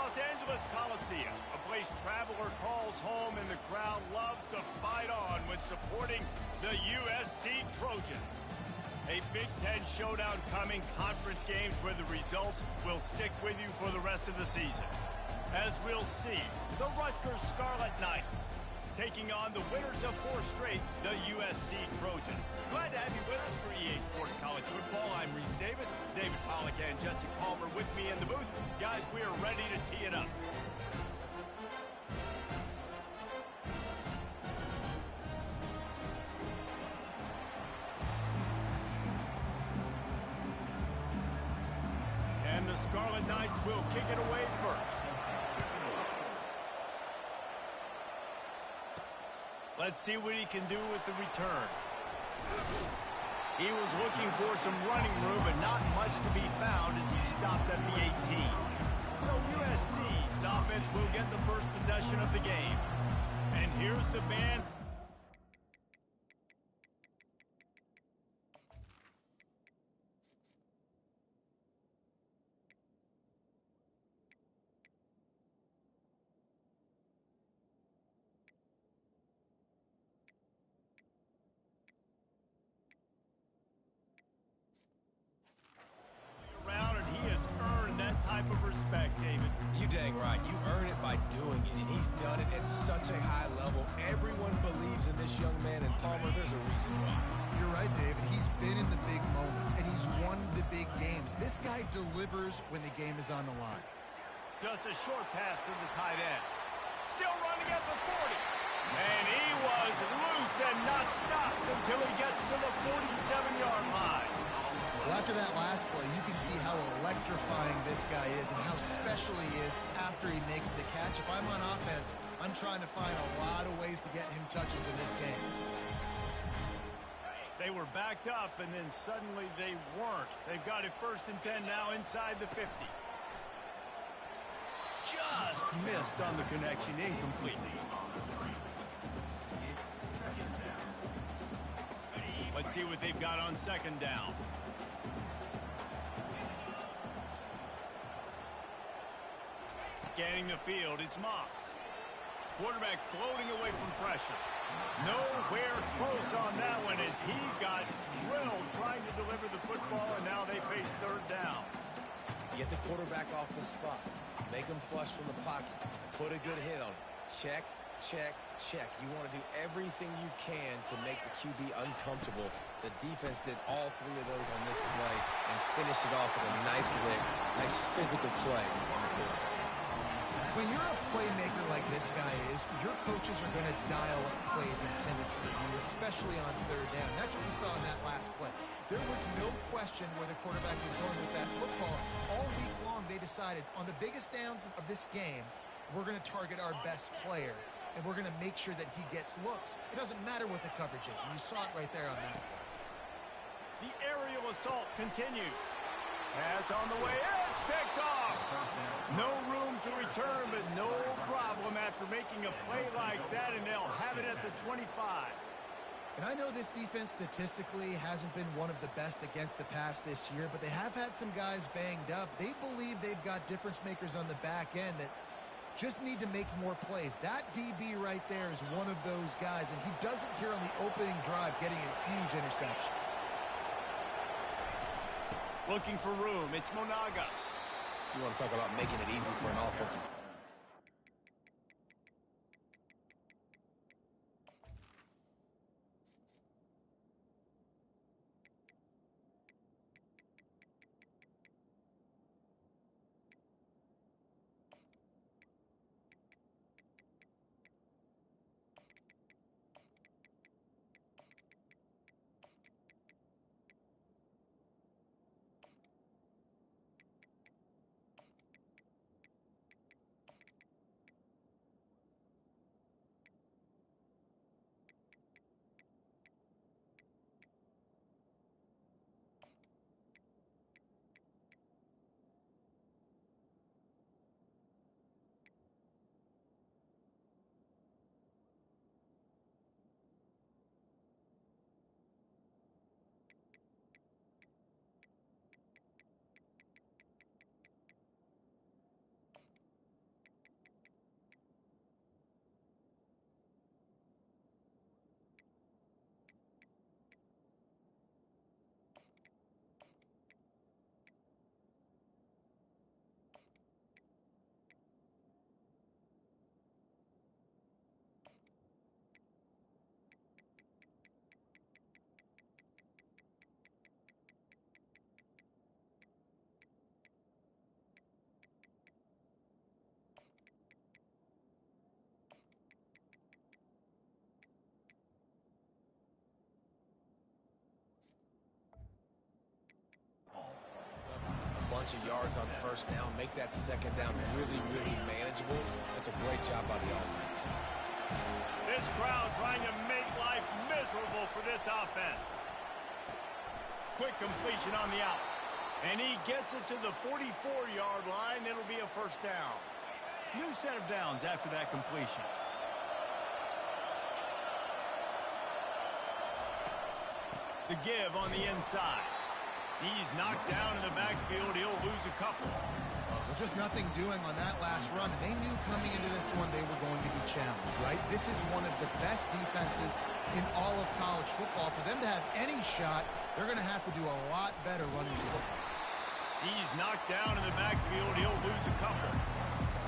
Los Angeles Coliseum, a place traveler calls home and the crowd loves to fight on when supporting the USC Trojans. A Big Ten showdown coming, conference games where the results will stick with you for the rest of the season. As we'll see, the Rutgers Scarlet Knights taking on the winners of 4 straight, the USC Trojans. Glad to have you with us for EA Sports College Football. I'm Reese Davis, David Pollack and Jesse Palmer with me in the booth. Guys, we are ready to tee it up. And the Scarlet Knights will kick it away first. Let's see what he can do with the return. He was looking for some running room, but not much to be found as he stopped at the 18. So USC's offense will get the first possession of the game. And here's the band. Type of respect, David. You dang right. You earn it by doing it, and he's done it at such a high level. Everyone believes in this young man, and Palmer, there's a reason why. You're right, David. He's been in the big moments, and he's won the big games. This guy delivers when the game is on the line. Just a short pass to the tight end. Still running at the 40. And he was loose and not stopped until he gets to the 47-yard line. Well, after that last play, you can see how electrifying this guy is and how special he is after he makes the catch. If I'm on offense, I'm trying to find a lot of ways to get him touches in this game. They were backed up, and then suddenly they weren't. They've got it 1st and 10 now inside the 50. Just missed on the connection, incomplete. Let's see what they've got on 2nd down. Scanning the field, it's Moss. Quarterback floating away from pressure. Nowhere close on that one as he got drilled trying to deliver the football, and now they face 3rd down. Get the quarterback off the spot. Make him flush from the pocket. Put a good hit on him. Check, check, check. You want to do everything you can to make the QB uncomfortable. The defense did all 3 of those on this play and finished it off with a nice lick, nice physical play on the quarterback. When you're a playmaker like this guy is, your coaches are going to dial up plays intended for you, especially on 3rd down. That's what we saw in that last play. There was no question where the quarterback was going with that football. All week long, they decided on the biggest downs of this game, we're going to target our best player, and we're going to make sure that he gets looks. It doesn't matter what the coverage is, and you saw it right there on that. The aerial assault continues. Pass on the way, it's picked off. No room to return, but no problem after making a play like that, and they'll have it at the 25. And I know this defense statistically hasn't been one of the best against the pass this year, but they have had some guys banged up. They believe they've got difference makers on the back end that just need to make more plays. That DB right there is one of those guys, and he does it here on the opening drive, getting a huge interception. Looking for room, it's Monaga. You want to talk about making it easy for an offensive bunch of yards on first down, make that second down really, really manageable. That's a great job by the offense. This crowd trying to make life miserable for this offense. Quick completion on the out. And he gets it to the 44-yard line. It'll be a first down. New set of downs after that completion. The give on the inside. He's knocked down in the backfield. He'll lose a couple. Well, just nothing doing on that last run. And they knew coming into this one they were going to be challenged, right? This is one of the best defenses in all of college football. For them to have any shot, they're going to have to do a lot better running the football. He's knocked down in the backfield. He'll lose a couple.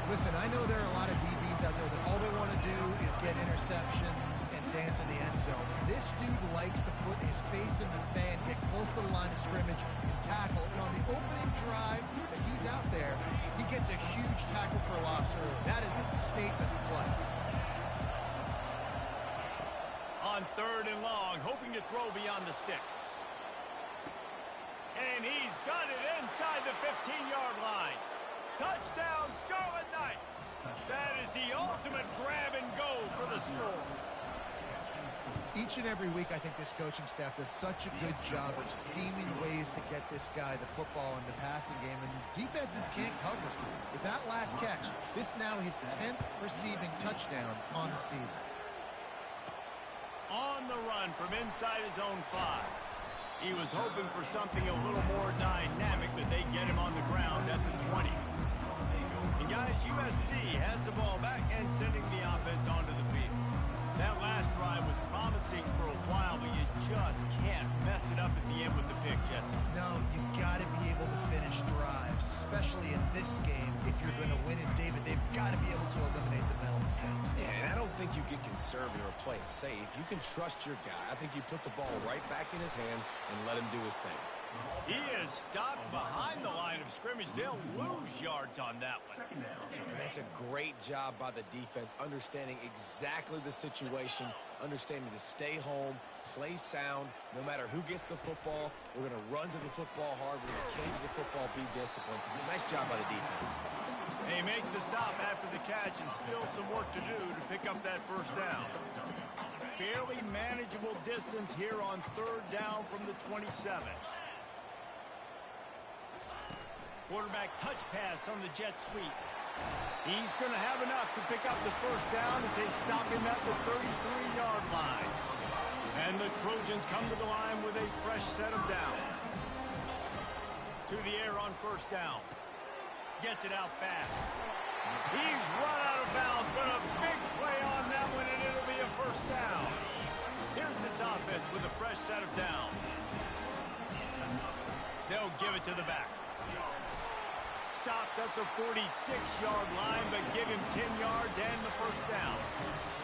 Listen, I know there are a lot of DBs out there that all they want to do is get interceptions and dance in the end zone. This dude likes to put his face in the fan, get close to the line of scrimmage, and tackle. And on the opening drive that he's out there, he gets a huge tackle for loss early. That is a statement play. On third and long, hoping to throw beyond the sticks. And he's got it inside the 15-yard line. Touchdown, Scarlet Knights. That is the ultimate grab and go for the score. Each and every week, I think this coaching staff does such a good job of scheming ways to get this guy the football in the passing game, and defenses can't cover. With that last catch, this now his 10th receiving touchdown on the season. On the run from inside his own 5. He was hoping for something a little more dynamic, but they get him on the ground at the 20. And guys, USC has the ball back and sending the offense onto the field. That last drive was promising for a while, but you just can't mess it up at the end with the pick, Jesse. No, you got to be able to finish drives, especially in this game. If you're going to win it, David, they've got to be able to eliminate the mental mistakes. Yeah, and I don't think you get conservative or play it safe. You can trust your guy. I think you put the ball right back in his hands and let him do his thing. He is stopped behind the line of scrimmage. They'll lose yards on that one. And that's a great job by the defense, understanding exactly the situation, understanding to stay home, play sound. No matter who gets the football, we're going to run to the football hard. We're going to cage the football, be disciplined. Nice job by the defense. They make the stop after the catch and still some work to do to pick up that first down. Fairly manageable distance here on third down from the 27. Quarterback touch pass on the jet sweep. He's going to have enough to pick up the first down as they stop him at the 33-yard line. And the Trojans come to the line with a fresh set of downs. To the air on first down. Gets it out fast. He's run out of bounds, but a big play on that one, and it'll be a first down. Here's this offense with a fresh set of downs. They'll give it to the back. Stopped at the 46-yard line, but give him 10 yards and the first down.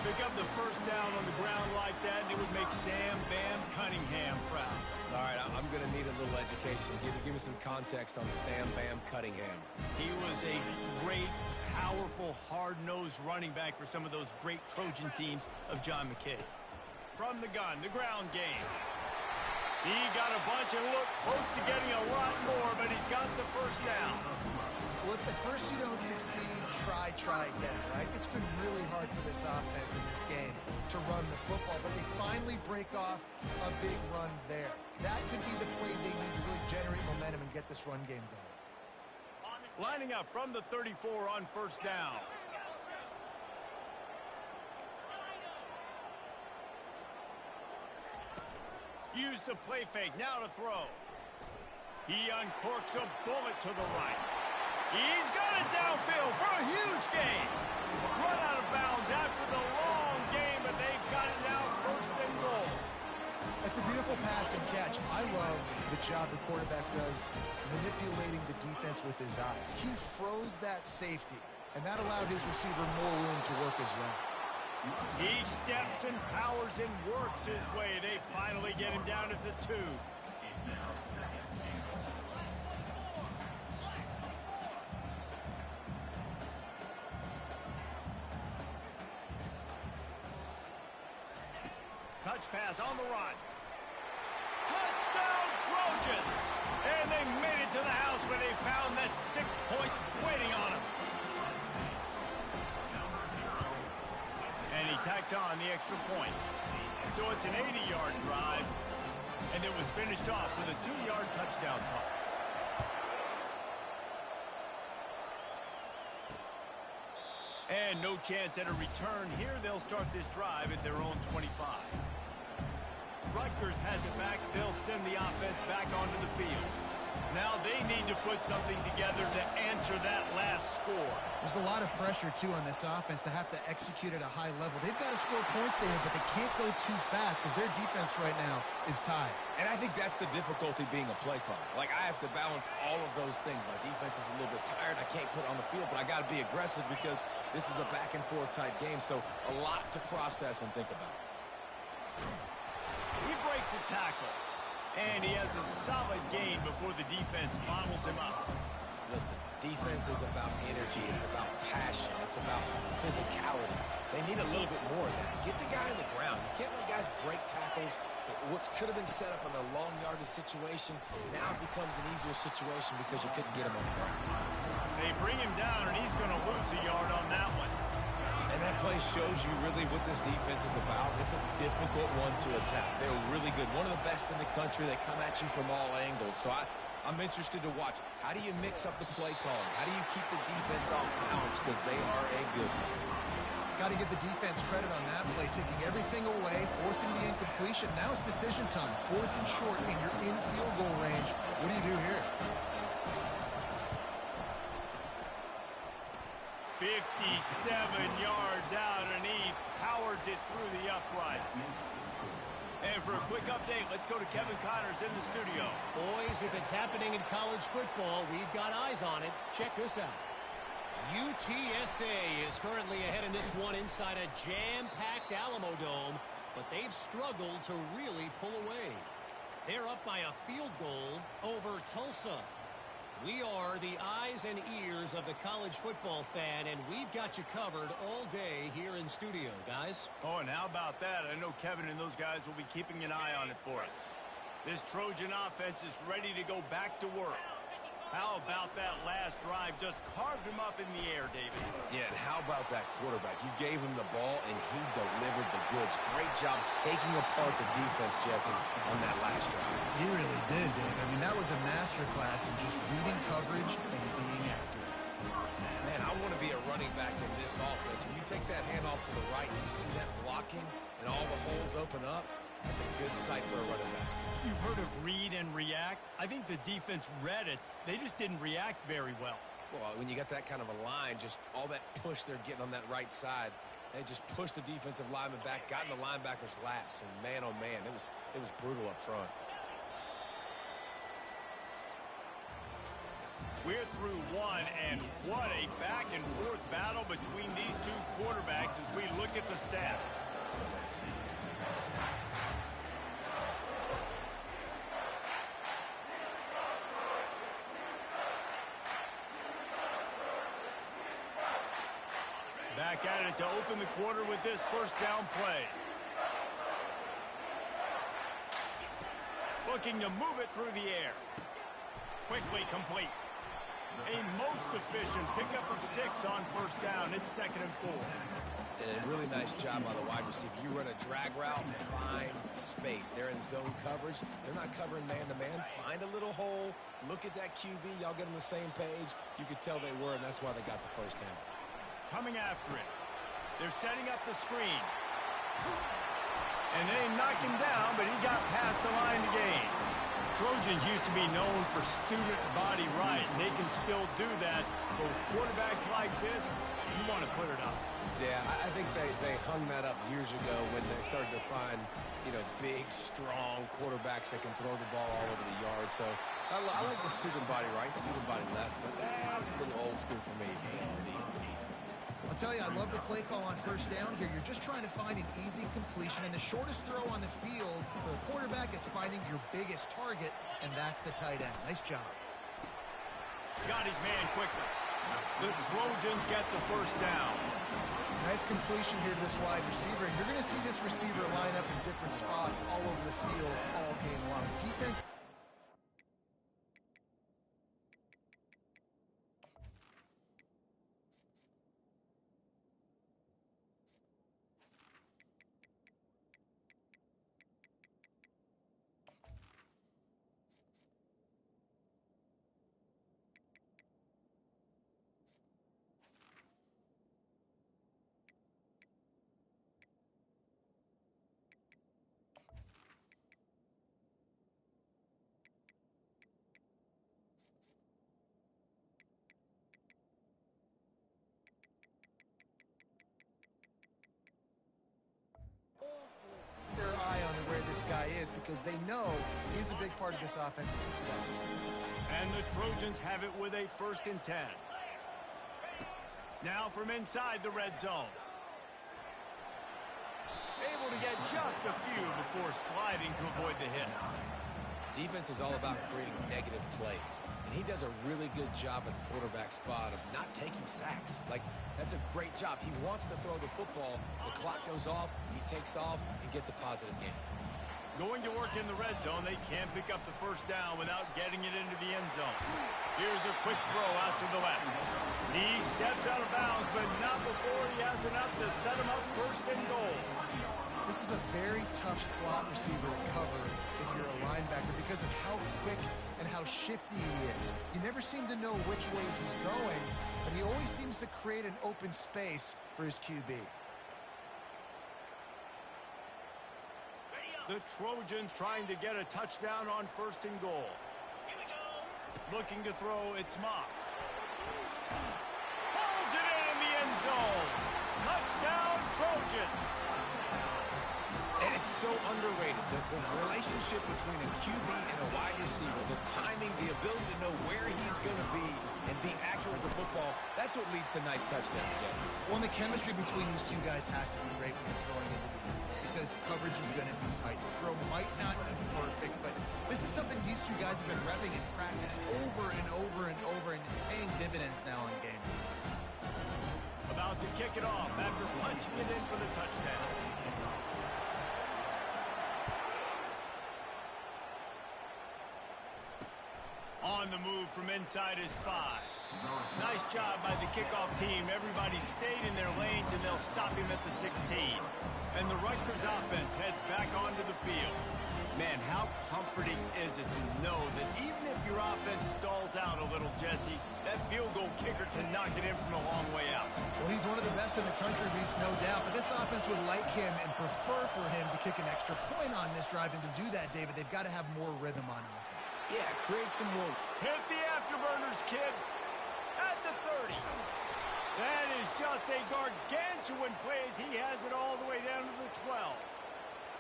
Pick up the first down on the ground like that, and it would make Sam Bam Cunningham proud. All right, I'm going to need a little education. Give me some context on Sam Bam Cunningham. He was a great, powerful, hard-nosed running back for some of those great Trojan teams of John McKay. From the gun, the ground game. He got a bunch and looked close to getting a lot more, but he's got the first down. Well, if at first you don't succeed, try again, right? It's been really hard for this offense in this game to run the football, but they finally break off a big run there. That could be the play they need to really generate momentum and get this run game going. Lining up from the 34 on first down. Use the play fake, now to throw. He uncorks a bullet to the right. He's got it downfield for a huge gain. Run out of bounds after the long game, but they've got it now first and goal. That's a beautiful pass and catch. I love the job the quarterback does manipulating the defense with his eyes. He froze that safety, and that allowed his receiver more room to work his route. He steps and powers and works his way. They finally get him down at the 2. Touch pass on the run. Touchdown, Trojans! And they made it to the house where they found that 6 points waiting on them. And he tacks on the extra point. So it's an 80-yard drive, and it was finished off with a 2-yard touchdown toss. And no chance at a return here. They'll start this drive at their own 25. Rutgers has it back. They'll send the offense back onto the field. Now they need to put something together to answer that last score. There's a lot of pressure, too, on this offense to have to execute at a high level. They've got to score points there, but they can't go too fast because their defense right now is tied. And I think that's the difficulty being a play caller. Like, I have to balance all of those things. My defense is a little bit tired. I can't put on the field, but I got to be aggressive because this is a back-and-forth type game, so a lot to process and think about. He breaks a tackle, and he has a solid gain before the defense bottles him up. Listen, defense is about energy. It's about passion. It's about physicality. They need a little bit more of that. Get the guy on the ground. You can't let guys break tackles. What could have been set up in a long yardage situation now becomes an easier situation because you couldn't get him on the ground. They bring him down, and he's going to lose a yard on that one. And that play shows you really what this defense is about. It's a difficult one to attack. They're really good. One of the best in the country. They come at you from all angles. So I'm interested to watch. How do you mix up the play calling? How do you keep the defense off balance? Because they are a good one. Got to give the defense credit on that play, taking everything away, forcing the incompletion. Now it's decision time. 4th and short, and you're in field goal range. What do you do here? 57 yards out, and he powers it through the upright. And for a quick update, let's go to Kevin Connors in the studio. Boys, if it's happening in college football, we've got eyes on it. Check this out. UTSA is currently ahead in this one inside a jam-packed Alamo Dome, but they've struggled to really pull away. They're up by a field goal over Tulsa. We are the eyes and ears of the college football fan, and we've got you covered all day here in studio, guys. Oh, and how about that? I know Kevin and those guys will be keeping an eye on it for us. This Trojan offense is ready to go back to work. How about that last drive? Just carved him up in the air, David. Yeah, and how about that quarterback? You gave him the ball, and he delivered the goods. Great job taking apart the defense, Jesse, on that last drive. He really did, Dave. I mean, that was a masterclass in just reading coverage and being accurate. Man, I want to be a running back in this offense. When you take that handoff to the right and you see that blocking and all the holes open up, that's a good sight for a running back. You've heard of read and react. I think the defense read it. They just didn't react very well. Well, when you got that kind of a line, just all that push they're getting on that right side, they just pushed the defensive lineman back, got in the linebacker's laps, and man, oh man, it was brutal up front. We're through one, and what a back-and-forth battle between these two quarterbacks as we look at the stats. Back at it to open the quarter with this first down play. Looking to move it through the air. Quickly complete. A most efficient pickup of 6 on first down. It's 2nd and 4. And a really nice job by the wide receiver. You run a drag route, find space. They're in zone coverage. They're not covering man-to-man. Find a little hole. Look at that QB. Y'all get on the same page. You could tell they were, and that's why they got the first down. Coming after it. They're setting up the screen. And they knock him down, but he got past the line to gain. Trojans used to be known for student body right, and they can still do that. But with quarterbacks like this, you want to put it up. Yeah, I think they hung that up years ago when they started to find, big, strong quarterbacks that can throw the ball all over the yard. So I like the student body right, student body left, but that's a little old school for me. I'll tell you, I love the play call on first down here. You're just trying to find an easy completion, and the shortest throw on the field for the quarterback is finding your biggest target, and that's the tight end. Nice job. Got his man quickly. The Trojans get the first down. Nice completion here to this wide receiver, and you're going to see this receiver line up in different spots all over the field all game long. Defense is because they know he's a big part of this offense's success. And the Trojans have it with a 1st and 10. Now from inside the red zone. Able to get just a few before sliding to avoid the hits. Defense is all about creating negative plays, and he does a really good job at the quarterback spot of not taking sacks. Like, that's a great job. He wants to throw the football. The clock goes off, he takes off, and gets a positive gain. Going to work in the red zone, they can't pick up the 1st down without getting it into the end zone. Here's a quick throw out to the left. He steps out of bounds, but not before he has enough to set him up 1st and goal. This is a very tough slot receiver to cover if you're a linebacker because of how quick and how shifty he is. You never seem to know which way he's going, but he always seems to create an open space for his QB. The Trojans trying to get a touchdown on 1st and goal. Looking to throw, it's Moss. Pulls it in the end zone. Touchdown, Trojans. And it's so underrated, the relationship between a QB and a wide receiver, the timing, the ability to know where he's going to be and be accurate with the football, that's what leads to nice touchdowns, Jesse. Well, and the chemistry between these two guys has to be great when you're throwing into the end zone because coverage is going to be tight. The throw might not be perfect, but this is something these two guys have been repping in practice over and over and over, and it's paying dividends now in game. About to kick it off after punching it in for the touchdown. On the move from inside his 5. Nice job by the kickoff team. Everybody stayed in their lanes, and they'll stop him at the 16. And the Rutgers offense heads back onto the field. Man, how comforting is it to know that even if your offense stalls out a little, Jesse, that field goal kicker can knock it in from a long way out. Well, he's one of the best in the country, Reese, no doubt. But this offense would like him and prefer for him to kick an extra point on this drive. And to do that, David, they've got to have more rhythm on offense. Yeah, create some more. Hit the afterburners, kid. At the 30. That is just a gargantuan play as he has it all the way down to the 12.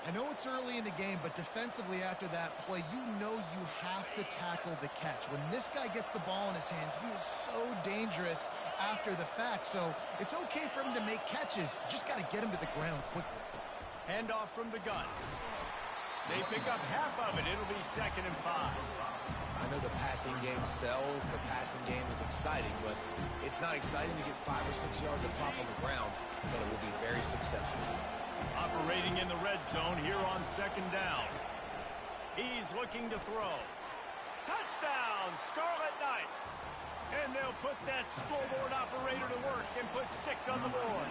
I know it's early in the game, but defensively after that play, you know you have to tackle the catch. When this guy gets the ball in his hands, he is so dangerous after the fact. So it's okay for him to make catches. You just got to get him to the ground quickly. Handoff from the gun. They pick up half of it. It'll be 2nd and 5. I know the passing game sells, the passing game is exciting, but it's not exciting to get 5 or 6 yards of pop on the ground, but it will be very successful. Operating in the red zone here on 2nd down. He's looking to throw. Touchdown, Scarlet Knights. And they'll put that scoreboard operator to work and put 6 on the board.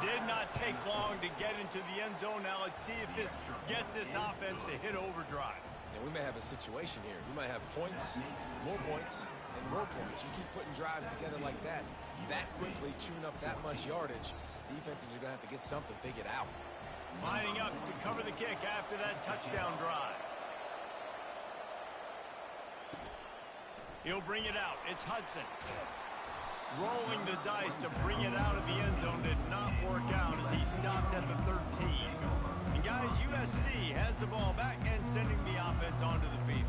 Did not take long to get into the end zone. Now let's see if this gets this offense to hit overdrive. And we may have a situation here. We might have points, and more points. You keep putting drives together like that quickly, chewing up that much yardage, defenses are going to have to get something figured out. Lining up to cover the kick after that touchdown drive. He'll bring it out. It's Hudson. Rolling the dice to bring it out of the end zone did not work out as he stopped at the 13. And guys, USC has the ball back and sending the offense onto the field.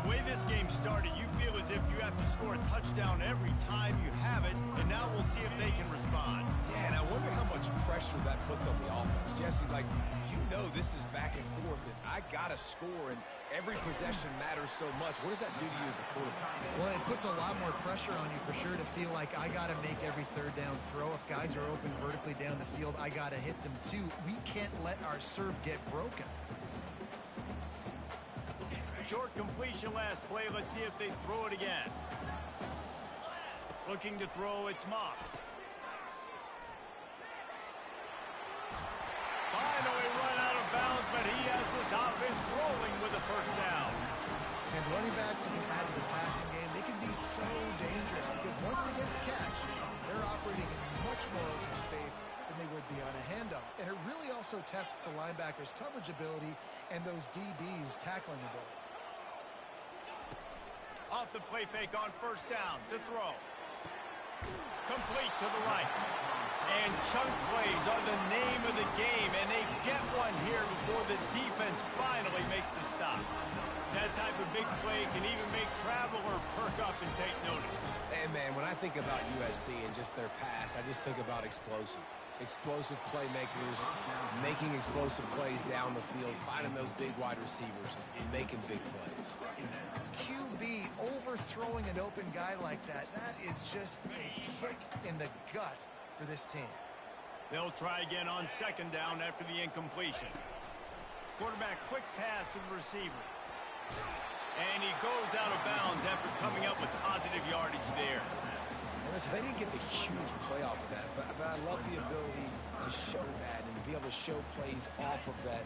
The way this game started, you feel as if you have to score a touchdown every time you have it, and now we'll see if they can respond. Yeah, and I wonder how much pressure that puts on the offense. Jesse, like, you know this is back and forth, and I got to score, and every possession matters so much. What does that do to you as a quarterback? Well, it puts a lot more pressure on you for sure to feel like I got to make every 3rd down throw. If guys are open vertically down the field, I got to hit them too. We can't let our serve get broken. Short completion last play. Let's see if they throw it again. Looking to throw, it's Moss. Finally run out of bounds, but he has this offense rolling with a 1st down. And running backs who can add to the passing game, they can be so dangerous because once they get the catch, they're operating in much more open space than they would be on a handoff. And it really also tests the linebacker's coverage ability and those DBs' tackling ability. Off the play fake on 1st down to throw. Complete to the right. And chunk plays are the name of the game, and they get one here before the defense finally makes the stop. That type of big play can even make Traveler perk up and take notice. And, man, when I think about USC and just their pass, I just think about explosive. Explosive playmakers, making explosive plays down the field, finding those big wide receivers, and making big plays. QB overthrowing an open guy like that, that is just a kick in the gut for this team. They'll try again on second down after the incompletion. Quarterback quick pass to the receiver. And he goes out of bounds after coming up with positive yardage there. And listen, they didn't get the huge play off of that, but I love the ability to show that and to be able to show plays off of that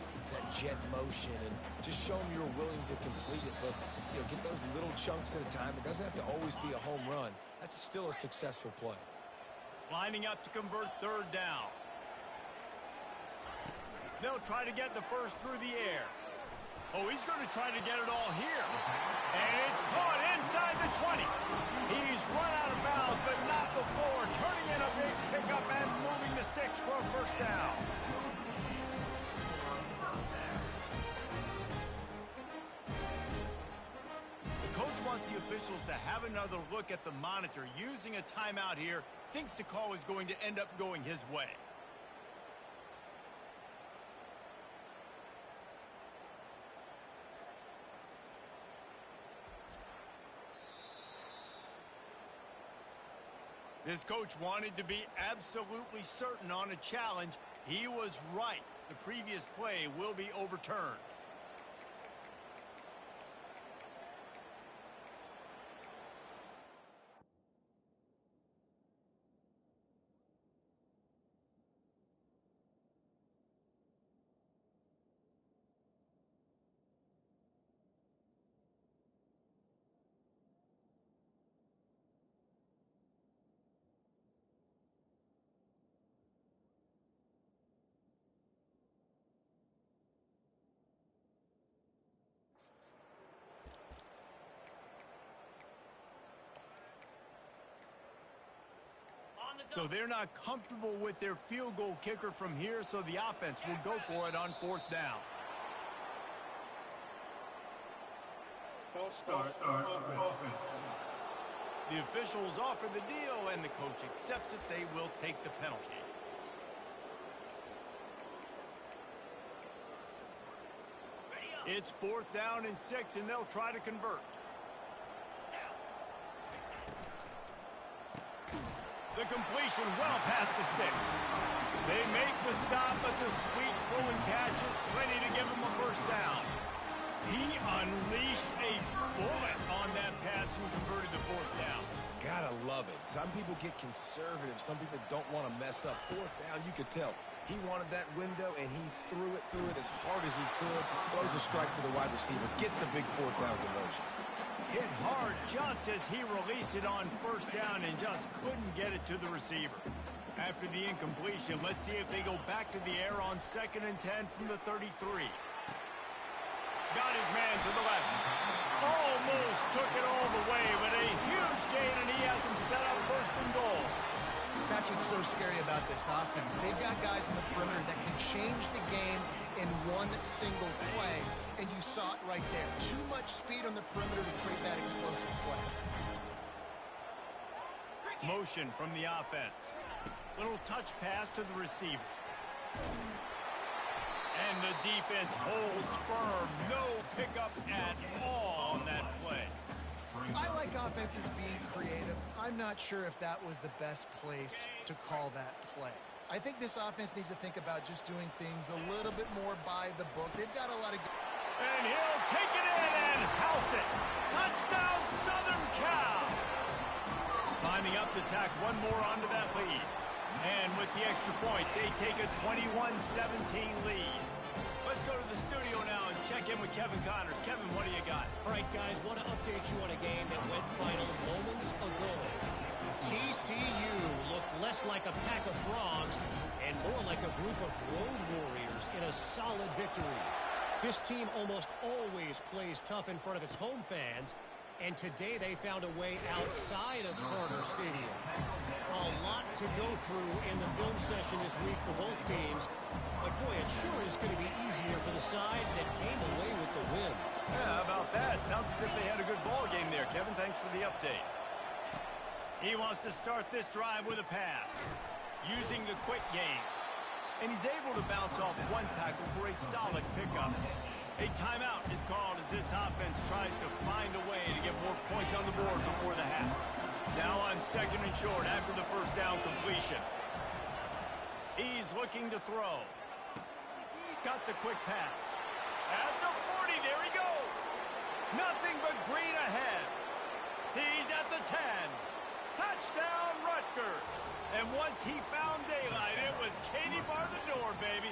jet motion and just show them you're willing to complete it. But, you know, get those little chunks at a time. It doesn't have to always be a home run. That's still a successful play. Lining up to convert third down. They'll try to get the first through the air. Oh, he's going to try to get it all here. And it's caught inside the 20. He's run out of bounds, but not before turning in a big pickup and moving the sticks for a first down. The coach wants the officials to have another look at the monitor. Using a timeout here, thinks the call is going to end up going his way. This coach wanted to be absolutely certain on a challenge. He was right. The previous play will be overturned. So they're not comfortable with their field goal kicker from here, so the offense will go for it on fourth down. False start offense. The officials offer the deal, and the coach accepts it. They will take the penalty. It's fourth down and 6, and they'll try to convert. The completion well past the sticks. They make the stop, but the sweet rolling catch is plenty to give him a first down. He unleashed a bullet on that pass and converted the fourth down. Gotta love it. Some people get conservative. Some people don't want to mess up. Fourth down, you could tell. He wanted that window, and he threw it as hard as he could. Throws a strike to the wide receiver. Gets the big fourth down conversion. Hit hard just as he released it on first down and just couldn't get it to the receiver. After the incompletion, let's see if they go back to the air on 2nd and 10 from the 33. Got his man to the left. Almost took it all the way, but a huge gain, and he has him set up first and goal. That's what's so scary about this offense. They've got guys in the perimeter that can change the game in one single play, and you saw it right there. Too much speed on the perimeter to create that explosive play. Motion from the offense. Little touch pass to the receiver. And the defense holds firm. No pickup at all on that play. I like offenses being creative. I'm not sure if that was the best place to call that play. I think this offense needs to think about just doing things a little bit more by the book. They've got a lot of... And he'll take it in and house it. Touchdown, Southern Cal. Climbing up to tack one more onto that lead. And with the extra point, they take a 21-17 lead. Let's go to the studio now and check in with Kevin Connors. Kevin, what do you got? All right, guys, want to update you on a game that went final moments ago. TCU looked less like a pack of frogs and more like a group of road warriors in a solid victory. This team almost always plays tough in front of its home fans, And today they found a way outside of Carter Stadium. A lot to go through in the film session this week for both teams. But, boy, it sure is going to be easier for the side that came away with the win. Yeah, how about that? Sounds as if they had a good ball game there, Kevin. Thanks for the update. He wants to start this drive with a pass, using the quick game. And he's able to bounce off one tackle for a solid pickup. A timeout is called as this offense tries to find a way to get more points on the board before the half. Now on 2nd and short after the first down completion. He's looking to throw. Got the quick pass. At the 40, there he goes. Nothing but green ahead. He's at the 10. Touchdown, Rutgers. And once he found daylight, it was Katie bar the door, baby.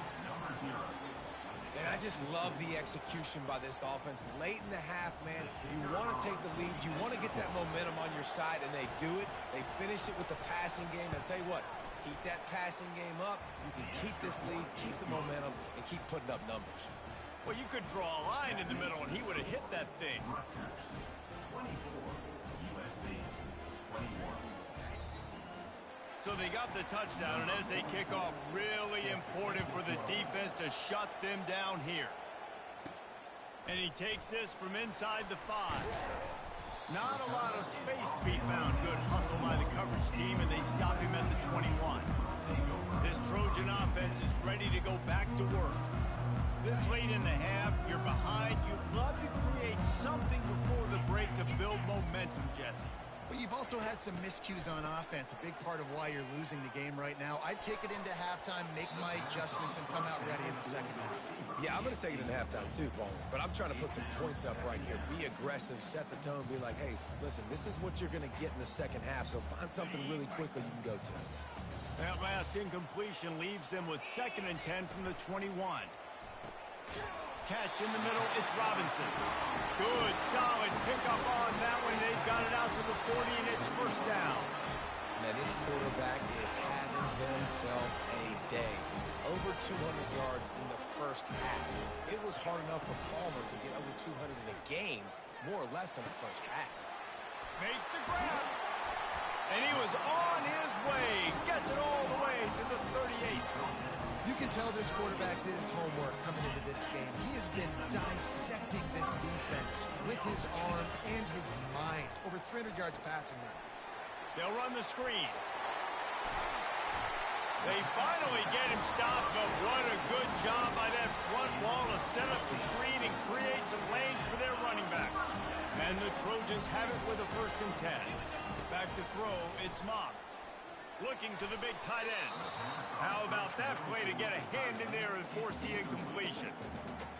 And I just love the execution by this offense. Late in the half, man, you want to take the lead. You want to get that momentum on your side, and they do it. They finish it with the passing game. And I'll tell you what, keep that passing game up. You can keep this lead, keep the momentum, and keep putting up numbers. Well, you could draw a line in the middle, and he would have hit that thing. 24, USC 21. So they got the touchdown, and as they kick off, really important for the defense to shut them down here. And he takes this from inside the 5. Not a lot of space to be found. Good hustle by the coverage team, and they stop him at the 21. This Trojan offense is ready to go back to work. This late in the half, you're behind. You'd love to create something before the break to build momentum, Jesse. But you've also had some miscues on offense, a big part of why you're losing the game right now. I'd take it into halftime, make my adjustments, and come out ready in the second half. Yeah, I'm going to take it into halftime too, Paul. But I'm trying to put some points up right here. Be aggressive, set the tone, be like, hey, listen, this is what you're going to get in the second half, so find something really quickly you can go to. That last incompletion leaves them with 2nd and 10 from the 21. Catch in the middle, it's Robinson. Good, solid pickup on that one. They've got it out to the 40, and it's first down. Man, this quarterback is having himself a day. Over 200 yards in the first half. It was hard enough for Palmer to get over 200 in a game, more or less in the first half. Makes the grab. And he was on his way. Gets it all the way to the 38. You can tell this quarterback did his homework coming into this game. He has been dissecting this defense with his arm and his mind. Over 300 yards passing now. They'll run the screen. They finally get him stopped, but what a good job by that front wall to set up the screen and create some lanes for their running back. And the Trojans have it with a 1st and 10. Back to throw, it's Moss. Looking to the big tight end. How about that play to get a hand in there and force the incompletion?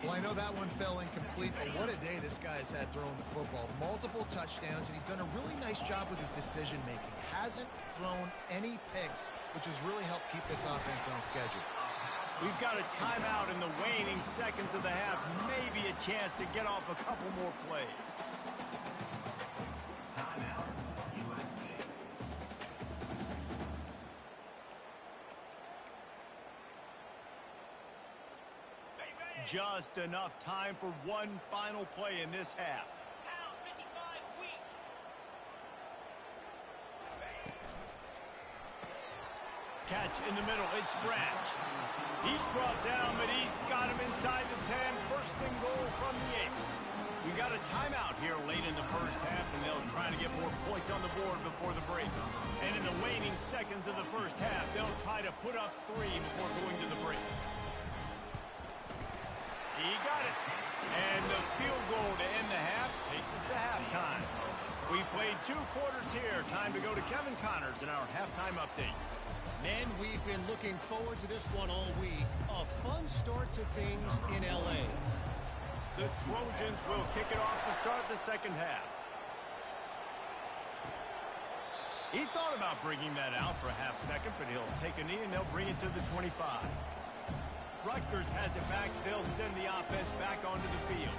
Well, I know that one fell incomplete, but what a day this guy's had throwing the football. Multiple touchdowns, and he's done a really nice job with his decision-making. Hasn't thrown any picks, which has really helped keep this offense on schedule. We've got a timeout in the waning seconds of the half. Maybe a chance to get off a couple more plays. Timeout, USC. Just enough time for one final play in this half. Catch in the middle, it's Branch. He's brought down, but he's got him inside the 10. 1st and goal from the 8. We got a timeout here late in the first half, and they'll try to get more points on the board before the break. And in the waning seconds of the first half, they'll try to put up 3 before going to the break. He got it. And the field goal to end the half takes us to halftime. We played 2 quarters here. Time to go to Kevin Connors in our halftime update. Men, we've been looking forward to this one all week. A fun start to things in L.A. The Trojans will kick it off to start the second half. He thought about bringing that out for a half second, but he'll take a knee and they'll bring it to the 25. Rutgers has it back. They'll send the offense back onto the field.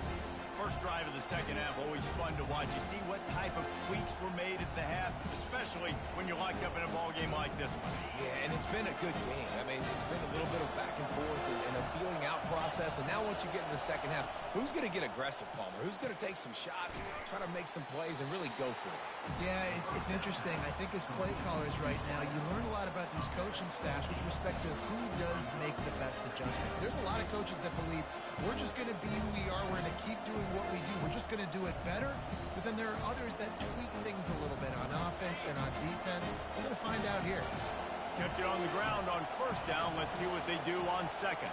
First drive of the second half, always fun to watch. You see what type of tweaks were made at the half, especially when you're locked up in a ball game like this one. Yeah, and it's been a good game. I mean, it's been a little bit of back and forth and a feeling out process. And now once you get in the second half, who's going to get aggressive, Palmer? Who's going to take some shots, try to make some plays, and really go for it? Yeah, it's interesting. I think as play callers right now, you learn a lot about these coaching staffs with respect to who does make the best adjustments. There's a lot of coaches that believe we're just going to be who we are. We're going to keep doing what we do. We're just going to do it better. But then there are others that tweak things a little bit on offense and on defense. We're going to find out here. Kept it on the ground on first down. Let's see what they do on second.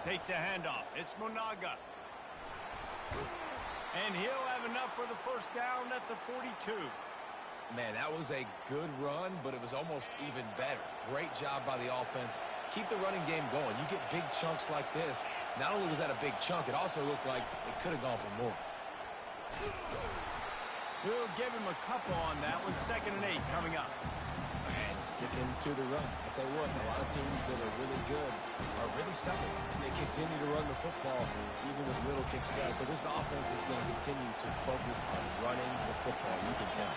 Takes the handoff. It's Monaga. And he'll have enough for the first down at the 42. Man, that was a good run, but it was almost even better. Great job by the offense. Keep the running game going. You get big chunks like this. Not only was that a big chunk, it also looked like it could have gone for more. We'll give him a couple on that one. 2nd and 8 coming up. And sticking to the run. I'll tell you what, a lot of teams that are really good are really stubborn, and they continue to run the football even with little success. So this offense is going to continue to focus on running the football. You can tell.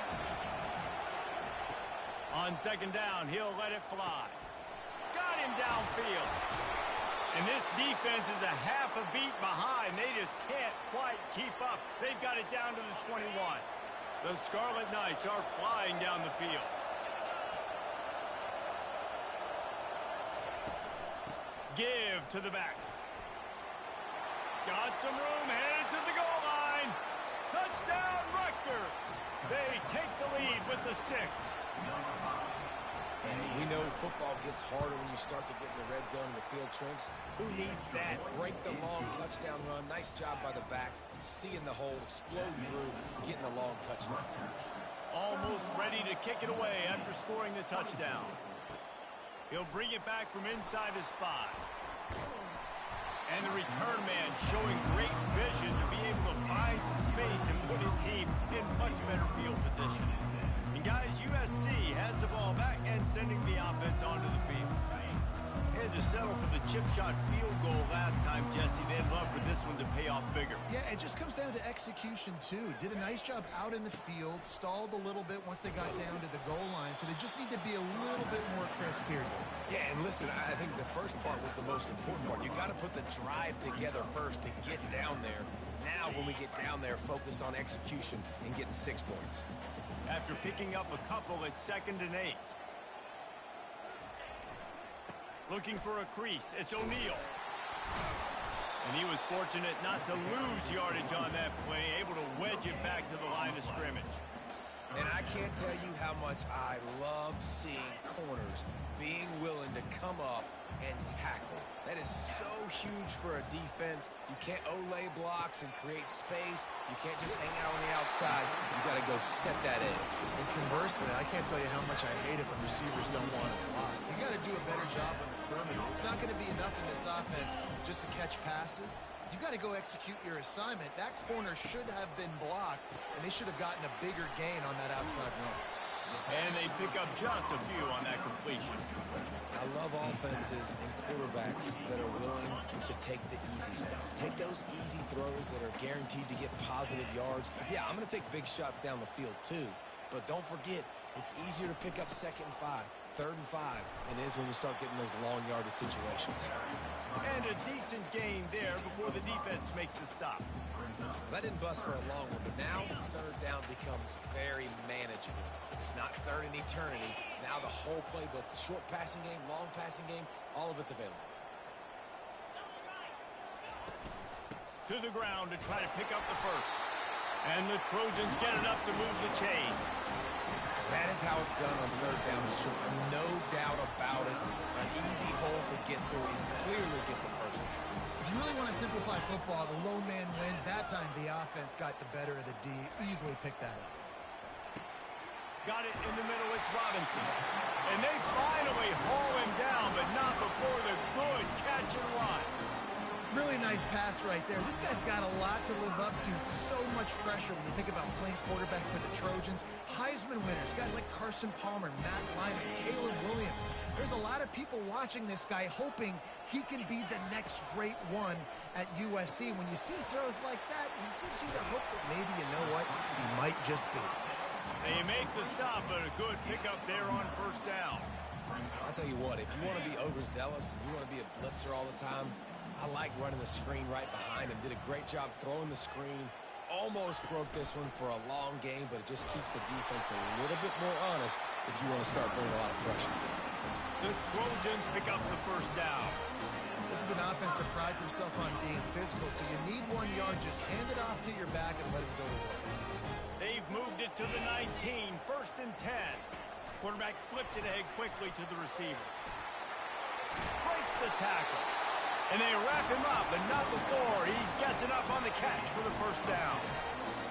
On 2nd down, he'll let it fly. Got him downfield. And this defense is a half a beat behind. They just can't quite keep up. They've got it down to the 21. The Scarlet Knights are flying down the field. Give to the back. Got some room, headed to the goal line. Touchdown, Rutgers. They take the lead with the 6. And we know football gets harder when you start to get in the red zone and the field shrinks. Who needs that? Break the long touchdown run. Nice job by the back. Seeing the hole, exploding through, getting a long touchdown. Almost ready to kick it away after scoring the touchdown. He'll bring it back from inside his 5. And the return man showing great vision to be able to find some space and put his team in much better field position. And guys, USC has the ball back and sending the offense onto the field. Had to settle for the chip shot field goal last time, Jesse. They'd love for this one to pay off bigger. Yeah, it just comes down to execution, too. Did a nice job out in the field, stalled a little bit once they got down to the goal line, so they just need to be a little bit more crisp here. Yeah, and listen, I think the first part was the most important part. You got to put the drive together first to get down there. Now, when we get down there, focus on execution and getting 6 points. After picking up a couple at 2nd and 8. Looking for a crease. It's O'Neal. And he was fortunate not to lose yardage on that play, able to wedge it back to the line of scrimmage. And I can't tell you how much I love seeing corners being willing to come up and tackle. That is so huge for a defense. You can't Olay blocks and create space. You can't just hang out on the outside. You got to go set that edge. And conversely, I can't tell you how much I hate it when receivers don't want to block. You got to do a better job on the perimeter. It's not going to be enough in this offense just to catch passes. You've got to go execute your assignment. That corner should have been blocked, and they should have gotten a bigger gain on that outside run. And they pick up just a few on that completion. I love offenses and quarterbacks that are willing to take the easy stuff. Take those easy throws that are guaranteed to get positive yards. Yeah, I'm going to take big shots down the field too. But don't forget, it's easier to pick up 2nd and 5, 3rd and 5 than it is when we start getting those long yardage situations. And a decent gain there before the defense makes the stop. That didn't bust for a long one, but now 3rd down becomes very manageable. It's not 3rd in eternity. Now the whole playbook, short passing game, long passing game, all of it's available. To the ground to try to pick up the first. And the Trojans get enough to move the chains. That is how it's done on 3rd down and short. No doubt about it. An easy hole to get through and clearly get the first one. If you really want to simplify football, the lone man wins. That time the offense got the better of the D. Easily picked that up. Got it in the middle. It's Robinson. And they finally haul him down, but not before the good catch and run. Really nice pass right there. This guy's got a lot to live up to. So much pressure when you think about playing quarterback for the Trojans. Heisman winners, guys like Carson Palmer, Matt Lyman, Caleb Williams. There's a lot of of people watching this guy hoping he can be the next great one at USC. When you see throws like that, it gives you the hope that maybe, you know what, he might just be. They make the stop, but a good pickup there on first down. I'll tell you what, if you want to be overzealous and you want to be a blitzer all the time, I like running the screen right behind him. Did a great job throwing the screen. Almost broke this one for a long game, but it just keeps the defense a little bit more honest if you want to start bringing a lot of pressure. The Trojans pick up the first down. This is an offense that prides himself on being physical, so you need 1 yard. Just hand it off to your back and let him go to work. They've moved it to the 19, first and 10. Quarterback flips it ahead quickly to the receiver. Breaks the tackle. And they wrap him up, but not before he gets enough on the catch for the first down.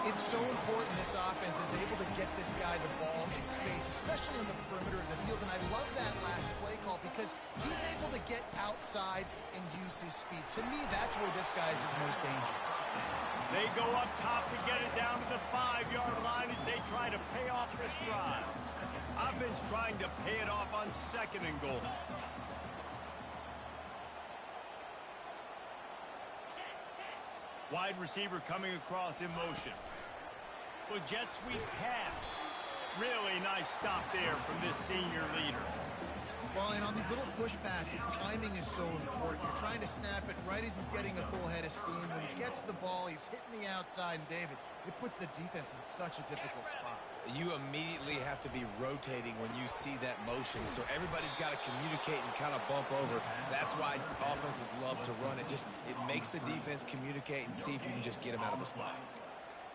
It's so important this offense is able to get this guy the ball in space, especially on the perimeter of the field. And I love that last play call because he's able to get outside and use his speed. To me, that's where this guy is his most dangerous. They go up top to get it down to the 5-yard line as they try to pay off this drive. Offense trying to pay it off on second and goal. Wide receiver coming across in motion. Well, jet sweep pass. Really nice stop there from this senior leader. Well, and on these little push passes, timing is so important. You're trying to snap it right as he's getting a full head of steam. When he gets the ball, he's hitting the outside, and David, it puts the defense in such a difficult spot. You immediately have to be rotating when you see that motion, so everybody's got to communicate and kind of bump over. That's why offenses love to run it. It makes the defense communicate and see if you can just get them out of the spot.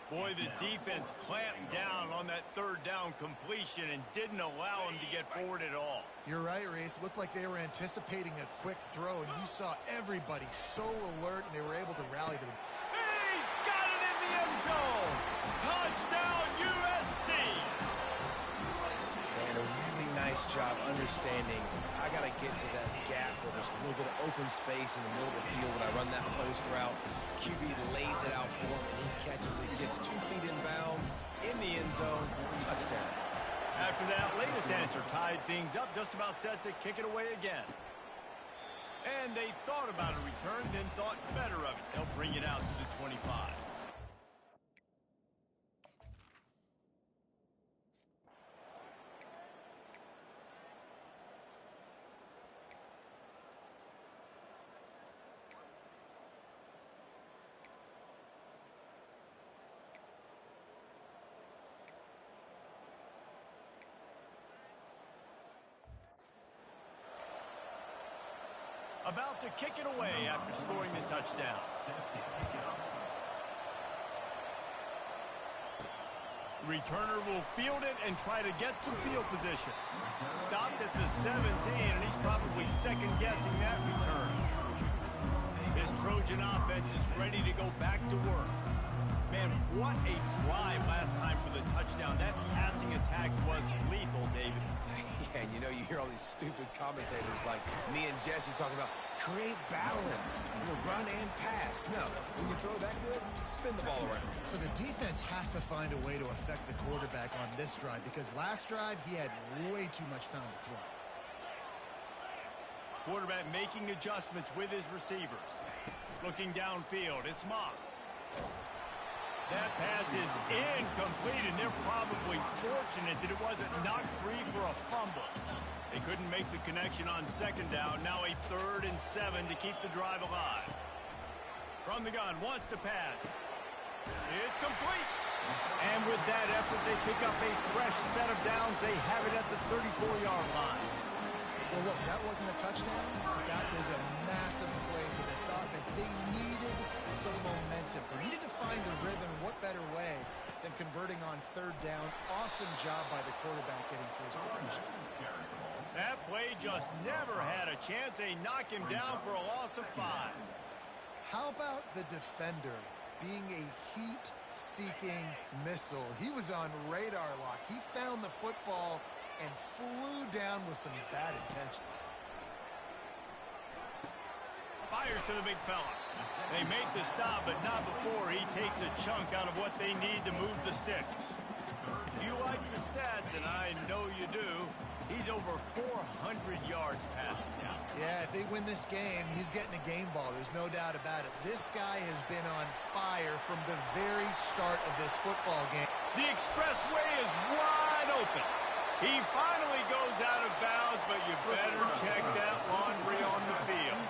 Boy, the defense clamped down on that third down completion and didn't allow him to get forward at all. You're right, Reese. It looked like they were anticipating a quick throw, and you saw everybody so alert, and they were able to rally to them. He's got it in the end zone! Touchdown, USC! And a really nice job understanding I got to get to that gap where there's a little bit of open space in the middle of the field when I run that post route. QB lays it out for him, and he catches it, gets 2 feet in bounds, in the end zone, touchdown. After that latest answer tied things up, just about set to kick it away again. And they thought about a return, then thought better of it. They'll bring it out to the 25. About to kick it away after scoring the touchdown. Returner will field it and try to get some field position. Stopped at the 17, and he's probably second-guessing that return. This Trojan offense is ready to go back to work. Man, what a drive last time for the touchdown. That passing attack was lethal, David. Yeah, and you know, you hear all these stupid commentators like me and Jesse talking about create balance, run and pass. No, when you throw that good, spin the ball around. So the defense has to find a way to affect the quarterback on this drive because last drive he had way too much time to throw. Quarterback making adjustments with his receivers. Looking downfield, it's Moss. That pass is incomplete, and they're probably fortunate that it wasn't knocked free for a fumble. They couldn't make the connection on second down. Now a 3rd and 7 to keep the drive alive. From the gun, wants to pass. It's complete. And with that effort, they pick up a fresh set of downs. They have it at the 34-yard line. Well, look, that wasn't a touchdown. That was a massive play for this offense. They needed some momentum. They needed to find a rhythm. What better way than converting on 3rd down? Awesome job by the quarterback getting through his progression. That play just never had a chance. They knock him down for a loss of 5. How about the defender being a heat-seeking missile? He was on radar lock. He found the football and flew down with some bad intentions. Fires to the big fella. They make the stop, but not before he takes a chunk out of what they need to move the sticks. If you like the stats, and I know you do, He's over 400 yards passing now. Yeah, if they win this game, he's getting a game ball. There's no doubt about it. This guy has been on fire from the very start of this football game. The expressway is wide open. He finally goes out of bounds, but you better check that laundry on the field.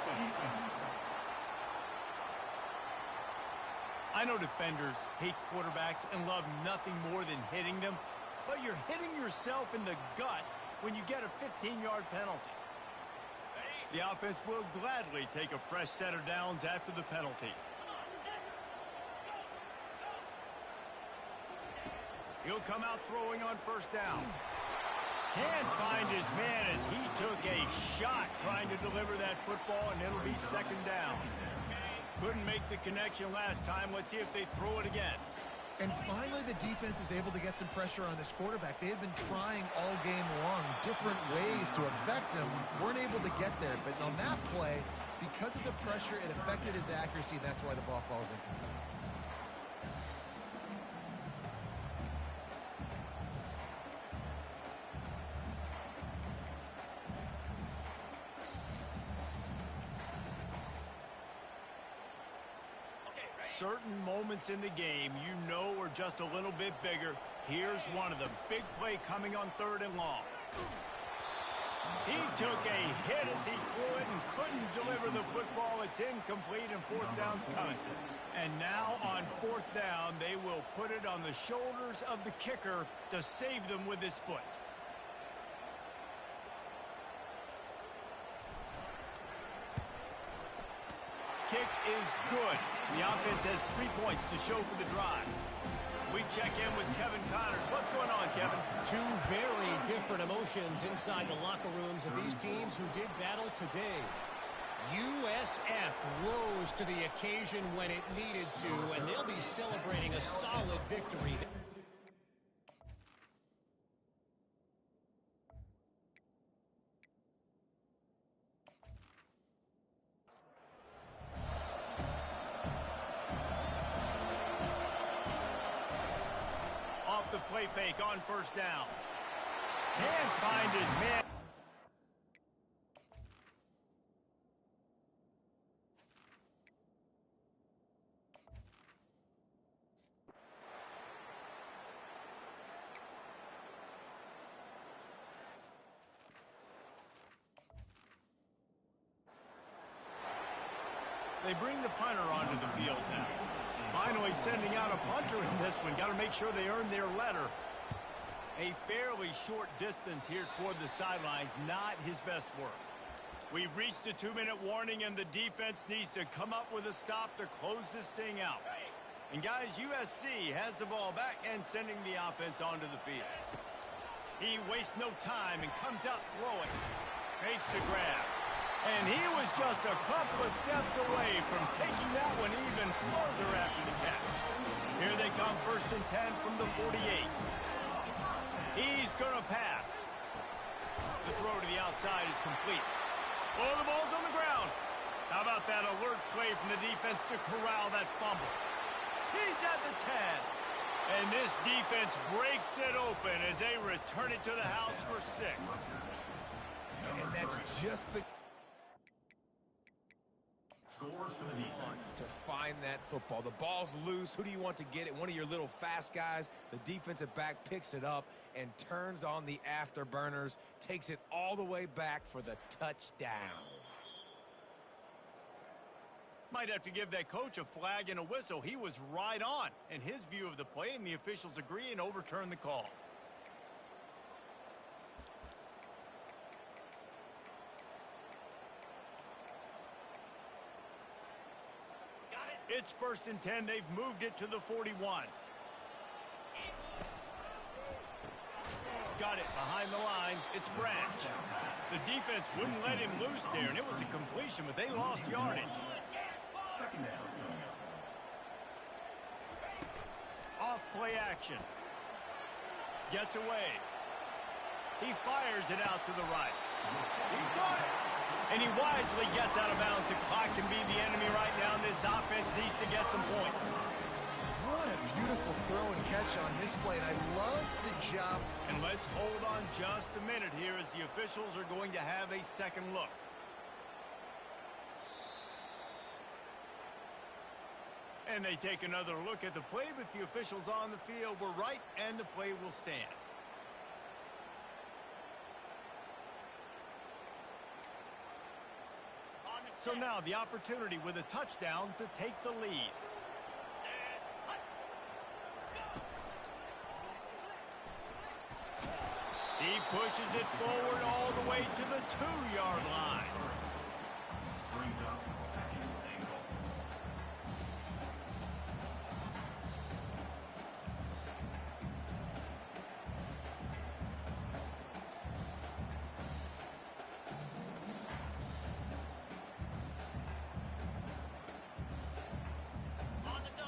I know defenders hate quarterbacks and love nothing more than hitting them, but you're hitting yourself in the gut when you get a 15-yard penalty. The offense will gladly take a fresh set of downs after the penalty. He'll come out throwing on first down. Can't find his man as he took a shot trying to deliver that football, and it'll be second down. Couldn't make the connection last time. Let's see if they throw it again. And finally, the defense is able to get some pressure on this quarterback. They had been trying all game long different ways to affect him. Weren't able to get there. But on that play, because of the pressure, it affected his accuracy. And that's why the ball falls incomplete. Certain moments in the game you know are just a little bit bigger. Here's one of them. Big play coming on 3rd and long. He took a hit as he threw it and couldn't deliver the football. It's incomplete and 4th down's coming. And now on 4th down, they will put it on the shoulders of the kicker to save them with his foot. Kick is good. The offense has 3 points to show for the drive. We check in with Kevin Connors. What's going on, Kevin? Two very different emotions inside the locker rooms of these teams who did battle today. USF rose to the occasion when it needed to, and they'll be celebrating a solid victory. The play fake on first down. Can't find his man. They bring the punter onto the field now. Finally sending out a punter in this one. Got to make sure they earn their letter. A fairly short distance here toward the sidelines. Not his best work. We've reached a 2-minute warning, and the defense needs to come up with a stop to close this thing out. And guys, USC has the ball back and sending the offense onto the field. He wastes no time and comes out throwing. Makes the grab. And he was just a couple of steps away from taking that one even further after the catch. Here they come, 1st and 10 from the 48. He's going to pass. The throw to the outside is complete. Oh, the ball's on the ground. How about that alert play from the defense to corral that fumble? He's at the 10. And this defense breaks it open as they return it to the house for 6. And that's just the... Scores for the defense. To find that football. The ball's loose. Who do you want to get it? One of your little fast guys. The defensive back picks it up and turns on the afterburners. Takes it all the way back for the touchdown. Might have to give that coach a flag and a whistle. He was right on in his view of the play, and the officials agree and overturn the call. It's 1st and 10. They've moved it to the 41. Got it behind the line. It's Branch. The defense wouldn't let him loose there, and it was a completion, but they lost yardage. Second down. Off play action. Gets away. He fires it out to the right. He got it. And he wisely gets out of bounds. The clock can be the enemy right now, and this offense needs to get some points. What a beautiful throw and catch on this play, and I love the job. And let's hold on just a minute here as the officials are going to have a second look. And they take another look at the play, but the officials on the field were right, and the play will stand. So now the opportunity with a touchdown to take the lead. He pushes it forward all the way to the 2-yard line. Brings up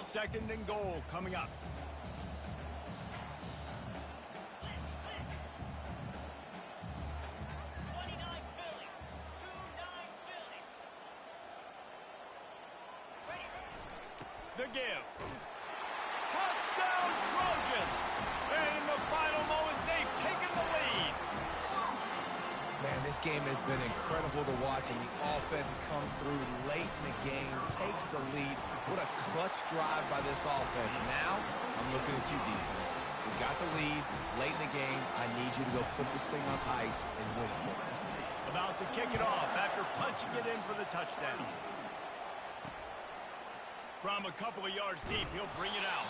second and goal. Second and goal coming up. The give. Touchdown Trojans! And in the final moments, they've taken the lead. Man, this game has been incredible to watch, and the offense comes through late in the game, takes the lead. What a clutch drive by this offense. Now, I'm looking at you, defense. We got the lead late in the game. I need you to go put this thing on ice and win it for me. About to kick it off after punching it in for the touchdown. From a couple of yards deep, he'll bring it out.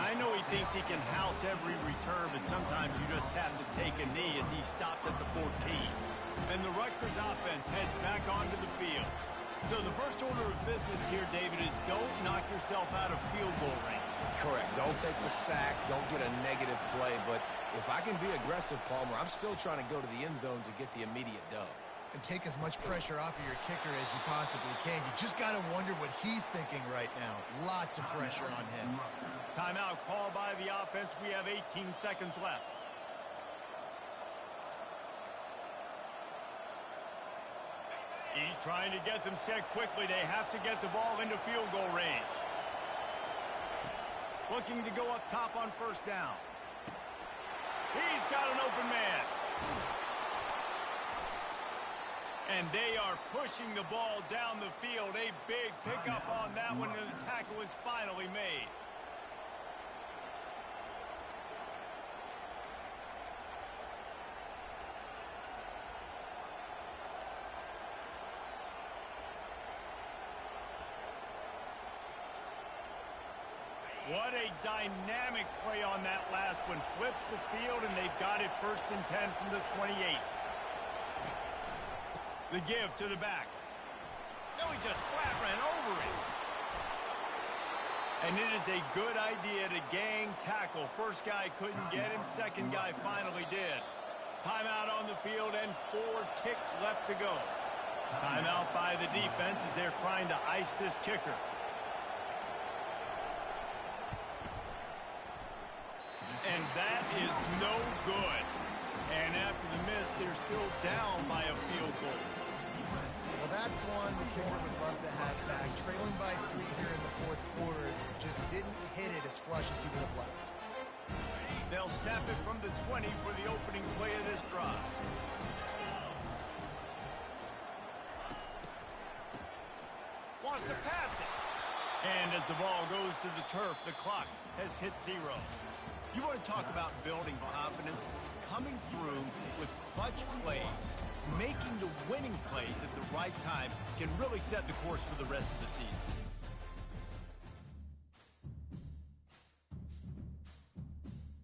I know he thinks he can house every return, but sometimes you just have to take a knee as he stopped at the 14. And the Rutgers offense heads back onto the field. So the first order of business here, David, is don't knock yourself out of field goal range. Correct. Don't take the sack. Don't get a negative play. But if I can be aggressive, Palmer, I'm still trying to go to the end zone to get the immediate dub. And take as much pressure off of your kicker as you possibly can. You just got to wonder what he's thinking right now. Lots of pressure on him. Timeout call by the offense. We have 18 seconds left. He's trying to get them set quickly. They have to get the ball into field goal range. Looking to go up top on first down. He's got an open man. And they are pushing the ball down the field. A big pickup on that one, and the tackle is finally made. What a dynamic play on that last one. Flips the field, and they've got it 1st and 10 from the 28. The give to the back. No, he just flat ran over it. And it is a good idea to gang tackle. First guy couldn't get him. Second guy finally did. Timeout on the field and 4 ticks left to go. Timeout by the defense as they're trying to ice this kicker. And that is no good. And after the miss, they're still down by a field goal. Well, that's one the kicker would love to have back. Trailing by 3 here in the 4th quarter. Just didn't hit it as flush as he would have liked. They'll snap it from the 20 for the opening play of this drive. Wants to pass it. And as the ball goes to the turf, the clock has hit 0. You want to talk about building confidence? Coming through with clutch plays, making the winning plays at the right time can really set the course for the rest of the season.